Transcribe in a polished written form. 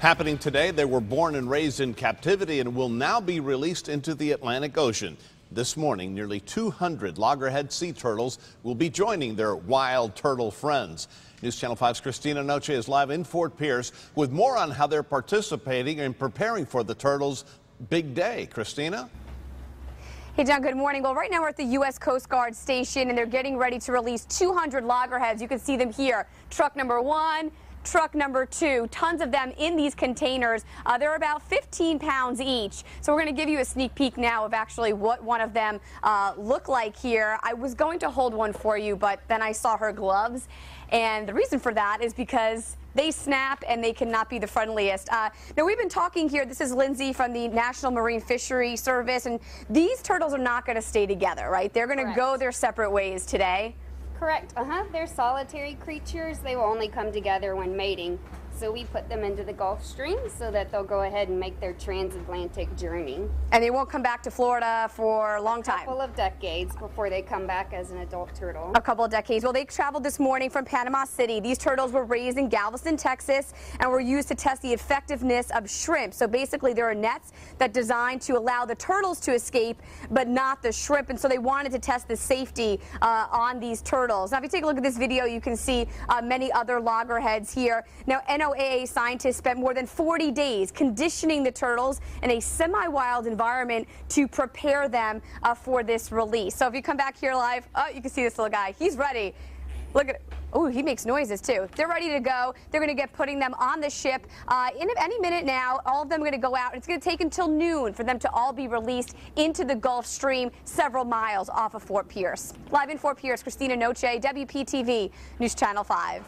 Happening today, they were born and raised in captivity and will now be released into the Atlantic Ocean. This morning, nearly 200 loggerhead sea turtles will be joining their wild turtle friends. News Channel 5's Christina Noche is live in Fort Pierce with more on how they're participating and preparing for the turtles' big day. Christina? Hey, John, good morning. Well, right now we're at the U.S. Coast Guard station, and they're getting ready to release 200 loggerheads. You can see them here. Truck number 1. Truck number 2, tons of them in these containers. They're about 15 pounds each. So we're going to give you a sneak peek now of actually what one of them look like here. I was going to hold one for you, but then I saw her gloves. And the reason for that is because they snap and they cannot be the friendliest. Now, we've been talking here. This is Lindsay from the National Marine Fishery Service. And these turtles are not going to stay together, right? They're going to go their separate ways today. Correct. They're solitary creatures. They will only come together when mating. So we put them into the Gulf Stream so that they'll go ahead and make their transatlantic journey. And they won't come back to Florida for a long time. A couple of decades before they come back as an adult turtle. A couple of decades. Well, they traveled this morning from Panama City. These turtles were raised in Galveston, Texas, and were used to test the effectiveness of shrimp. So basically, there are nets that are designed to allow the turtles to escape, but not the shrimp. And so they wanted to test the safety on these turtles. Now, if you take a look at this video, you can see many other loggerheads here. Now, NOAA scientists spent more than 40 days conditioning the turtles in a semi-wild environment to prepare them for this release. So if you come back here live, you can see this little guy. He's ready. Look at it. Oh, he makes noises too. They're ready to go. They're going to get putting them on the ship in any minute now. All of them are going to go out. It's going to take until noon for them to all be released into the Gulf Stream several miles off of Fort Pierce. Live in Fort Pierce, Christina Noche, WPTV News Channel 5.